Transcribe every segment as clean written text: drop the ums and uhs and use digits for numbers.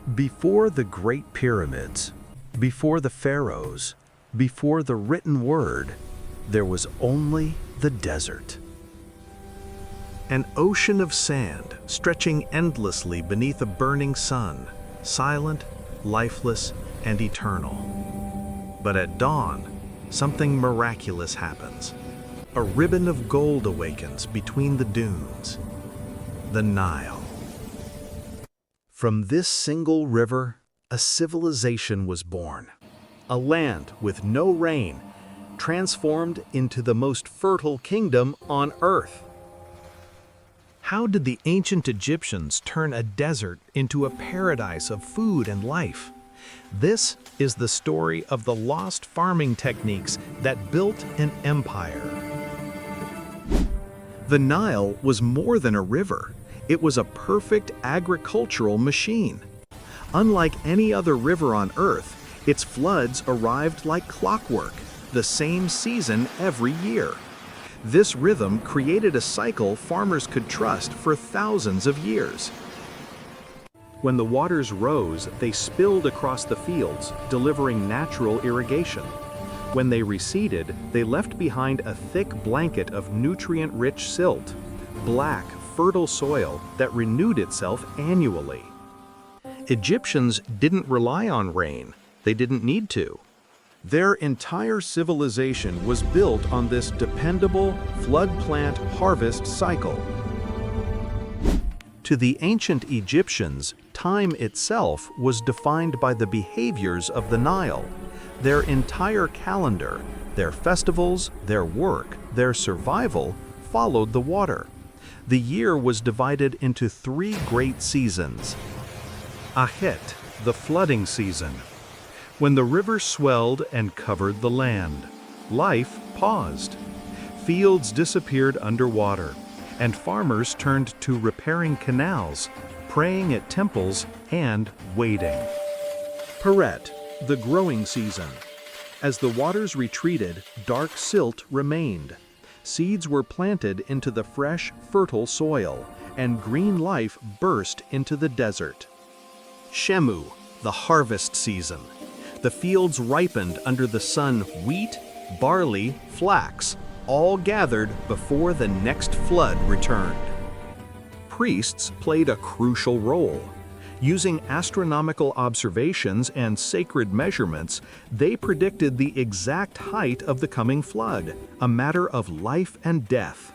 Before the Great Pyramids, before the pharaohs, before the written word, there was only the desert. An ocean of sand stretching endlessly beneath a burning sun, silent, lifeless, and eternal. But at dawn, something miraculous happens. A ribbon of gold awakens between the dunes. The Nile. From this single river, a civilization was born. A land with no rain, transformed into the most fertile kingdom on earth. How did the ancient Egyptians turn a desert into a paradise of food and life? This is the story of the lost farming techniques that built an empire. The Nile was more than a river. It was a perfect agricultural machine. Unlike any other river on Earth, its floods arrived like clockwork, the same season every year. This rhythm created a cycle farmers could trust for thousands of years. When the waters rose, they spilled across the fields, delivering natural irrigation. When they receded, they left behind a thick blanket of nutrient-rich silt, black, fertile soil that renewed itself annually. Egyptians didn't rely on rain. They didn't need to. Their entire civilization was built on this dependable flood-plant harvest cycle. To the ancient Egyptians, time itself was defined by the behaviors of the Nile. Their entire calendar, their festivals, their work, their survival, followed the water. The year was divided into 3 great seasons. Ahet, the flooding season, when the river swelled and covered the land. Life paused. Fields disappeared underwater, and farmers turned to repairing canals, praying at temples, and waiting. Peret, the growing season. As the waters retreated, dark silt remained. Seeds were planted into the fresh, fertile soil, and green life burst into the desert. Shemu, the harvest season. The fields ripened under the sun: wheat, barley, flax, all gathered before the next flood returned. Priests played a crucial role. Using astronomical observations and sacred measurements, they predicted the exact height of the coming flood, a matter of life and death.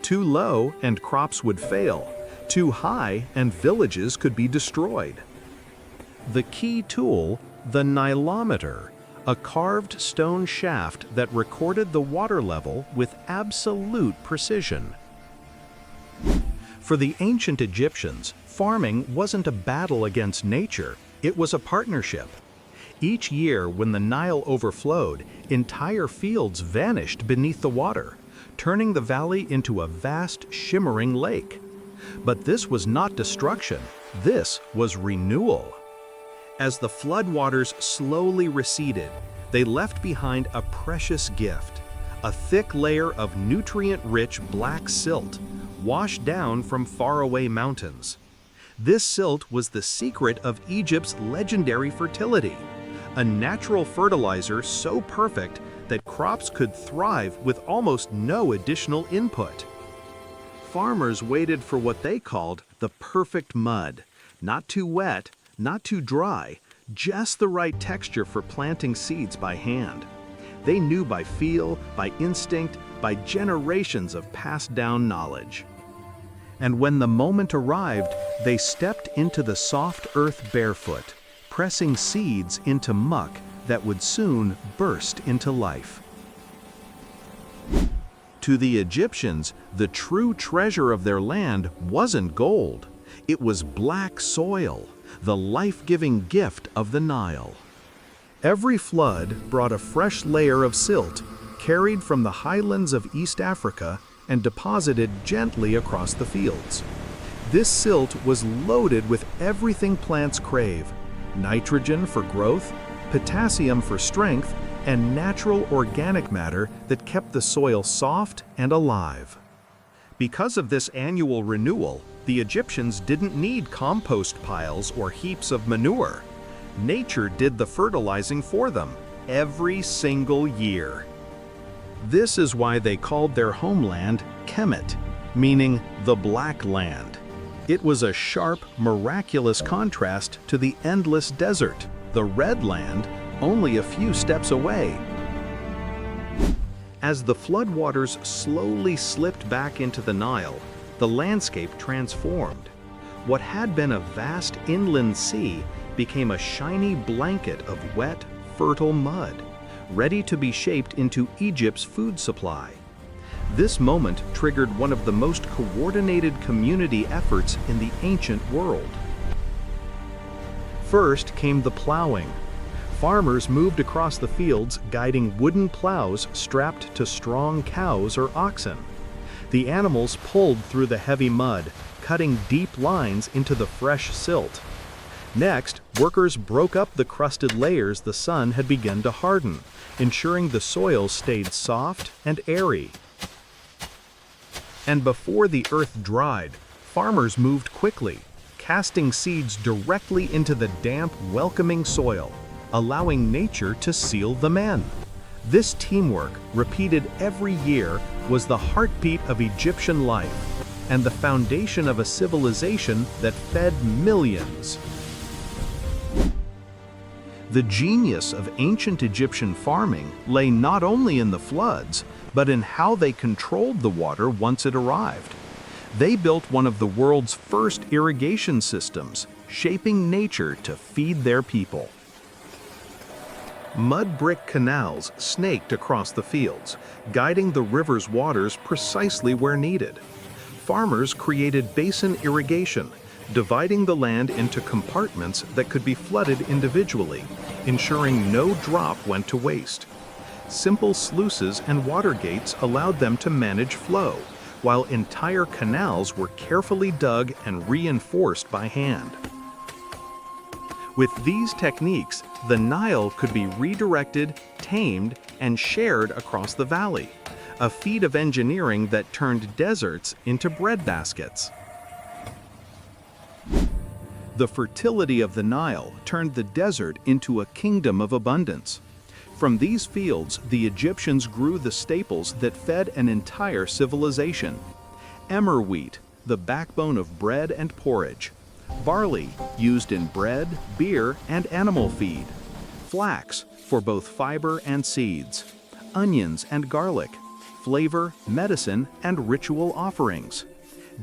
Too low and crops would fail. Too high and villages could be destroyed. The key tool, the Nilometer, a carved stone shaft that recorded the water level with absolute precision. For the ancient Egyptians, farming wasn't a battle against nature, it was a partnership. Each year when the Nile overflowed, entire fields vanished beneath the water, turning the valley into a vast, shimmering lake. But this was not destruction, this was renewal. As the floodwaters slowly receded, they left behind a precious gift, a thick layer of nutrient-rich black silt, washed down from faraway mountains. This silt was the secret of Egypt's legendary fertility, a natural fertilizer so perfect that crops could thrive with almost no additional input. Farmers waited for what they called the perfect mud, not too wet, not too dry, just the right texture for planting seeds by hand. They knew by feel, by instinct, by generations of passed down knowledge. And when the moment arrived, they stepped into the soft earth barefoot, pressing seeds into muck that would soon burst into life. To the Egyptians, the true treasure of their land wasn't gold. It was black soil, the life-giving gift of the Nile. Every flood brought a fresh layer of silt, carried from the highlands of East Africa and deposited gently across the fields. This silt was loaded with everything plants crave: nitrogen for growth, potassium for strength, and natural organic matter that kept the soil soft and alive. Because of this annual renewal, The Egyptians didn't need compost piles or heaps of manure. Nature did the fertilizing for them every single year. This is why they called their homeland Kemet, meaning the Black Land. It was a sharp, miraculous contrast to the endless desert, the Red Land, only a few steps away. As the floodwaters slowly slipped back into the Nile, the landscape transformed. What had been a vast inland sea became a shiny blanket of wet, fertile mud, ready to be shaped into Egypt's food supply. This moment triggered one of the most coordinated community efforts in the ancient world. First came the plowing. Farmers moved across the fields guiding wooden plows strapped to strong cows or oxen. The animals pulled through the heavy mud, cutting deep lines into the fresh silt. Next, workers broke up the crusted layers the sun had begun to harden, ensuring the soil stayed soft and airy. And before the earth dried, farmers moved quickly, casting seeds directly into the damp, welcoming soil, allowing nature to seal them in. This teamwork, repeated every year, was the heartbeat of Egyptian life and the foundation of a civilization that fed millions. The genius of ancient Egyptian farming lay not only in the floods, but in how they controlled the water once it arrived. They built one of the world's first irrigation systems, shaping nature to feed their people. Mud brick canals snaked across the fields, guiding the river's waters precisely where needed. Farmers created basin irrigation, dividing the land into compartments that could be flooded individually, ensuring no drop went to waste. Simple sluices and water gates allowed them to manage flow, while entire canals were carefully dug and reinforced by hand. With these techniques, the Nile could be redirected, tamed, and shared across the valley, a feat of engineering that turned deserts into bread baskets. The fertility of the Nile turned the desert into a kingdom of abundance. From these fields, the Egyptians grew the staples that fed an entire civilization. Emmer wheat, the backbone of bread and porridge. Barley, used in bread, beer, and animal feed. Flax, for both fiber and seeds. Onions and garlic, flavor, medicine, and ritual offerings.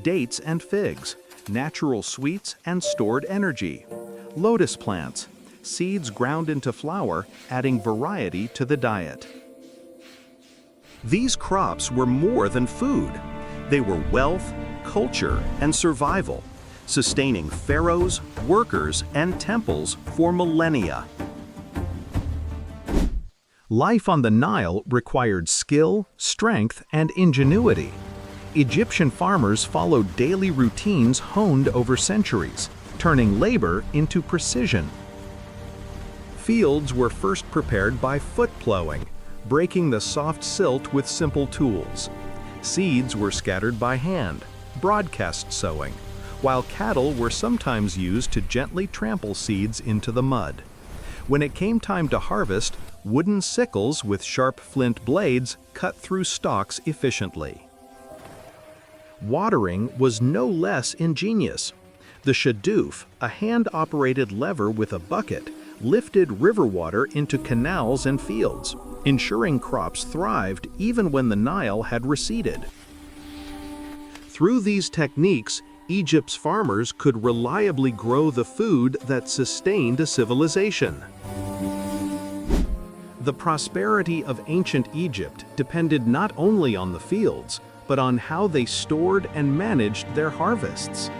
Dates and figs, natural sweets and stored energy. Lotus plants, seeds ground into flour, adding variety to the diet. These crops were more than food. They were wealth, culture, and survival, sustaining pharaohs, workers, and temples for millennia. Life on the Nile required skill, strength, and ingenuity. Egyptian farmers followed daily routines honed over centuries, turning labor into precision. Fields were first prepared by foot plowing, breaking the soft silt with simple tools. Seeds were scattered by hand, broadcast sowing, while cattle were sometimes used to gently trample seeds into the mud. When it came time to harvest, wooden sickles with sharp flint blades cut through stalks efficiently. Watering was no less ingenious. The shadoof, a hand-operated lever with a bucket, lifted river water into canals and fields, ensuring crops thrived even when the Nile had receded. Through these techniques, Egypt's farmers could reliably grow the food that sustained a civilization. The prosperity of ancient Egypt depended not only on the fields, but on how they stored and managed their harvests.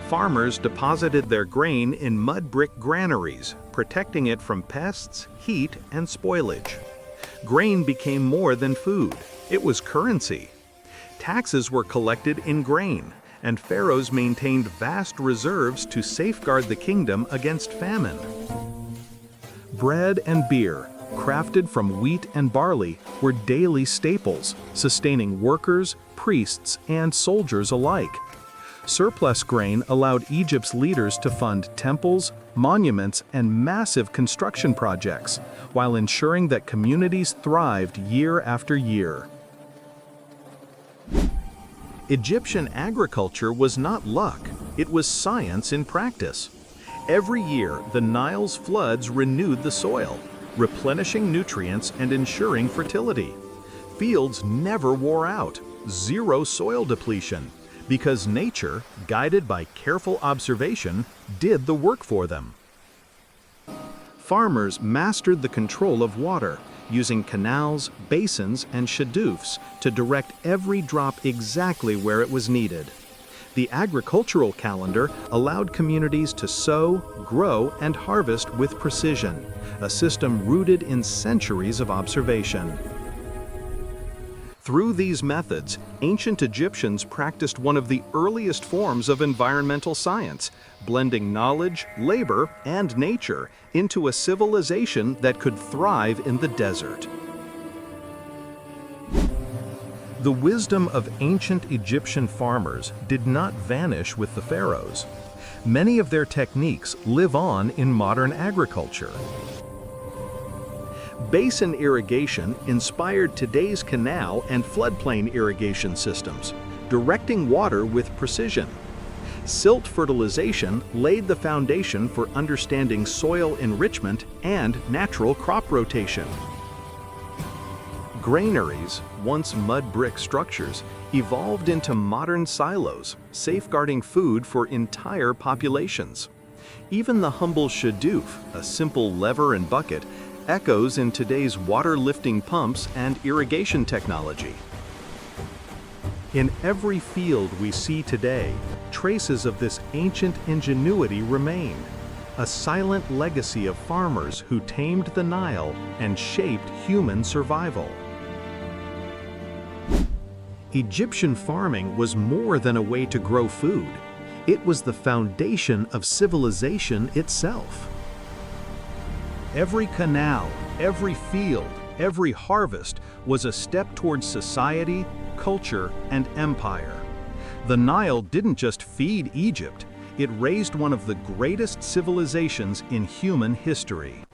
Farmers deposited their grain in mud brick granaries, protecting it from pests, heat, and spoilage. Grain became more than food; it was currency. Taxes were collected in grain, and pharaohs maintained vast reserves to safeguard the kingdom against famine. Bread and beer, crafted from wheat and barley, were daily staples, sustaining workers, priests, and soldiers alike. Surplus grain allowed Egypt's leaders to fund temples, monuments, and massive construction projects, while ensuring that communities thrived year after year. Egyptian agriculture was not luck, it was science in practice. Every year, the Nile's floods renewed the soil, replenishing nutrients and ensuring fertility. Fields never wore out, zero soil depletion, because nature, guided by careful observation, did the work for them. Farmers mastered the control of water, using canals, basins, and shadoofs to direct every drop exactly where it was needed. The agricultural calendar allowed communities to sow, grow, and harvest with precision, a system rooted in centuries of observation. Through these methods, ancient Egyptians practiced one of the earliest forms of environmental science, blending knowledge, labor, and nature into a civilization that could thrive in the desert. The wisdom of ancient Egyptian farmers did not vanish with the pharaohs. Many of their techniques live on in modern agriculture. Basin irrigation inspired today's canal and floodplain irrigation systems, directing water with precision. Silt fertilization laid the foundation for understanding soil enrichment and natural crop rotation. Granaries, once mud brick structures, evolved into modern silos, safeguarding food for entire populations. Even the humble shadoof, a simple lever and bucket, echoes in today's water-lifting pumps and irrigation technology. In every field we see today, traces of this ancient ingenuity remain, a silent legacy of farmers who tamed the Nile and shaped human survival. Egyptian farming was more than a way to grow food. It was the foundation of civilization itself. Every canal, every field, every harvest was a step towards society, culture, and empire. The Nile didn't just feed Egypt, it raised one of the greatest civilizations in human history.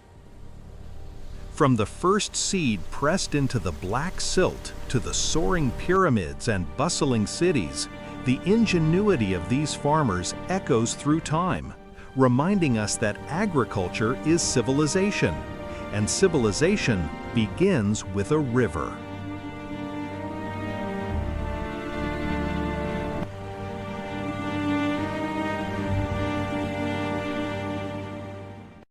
From the first seed pressed into the black silt to the soaring pyramids and bustling cities, the ingenuity of these farmers echoes through time, reminding us that agriculture is civilization, and civilization begins with a river.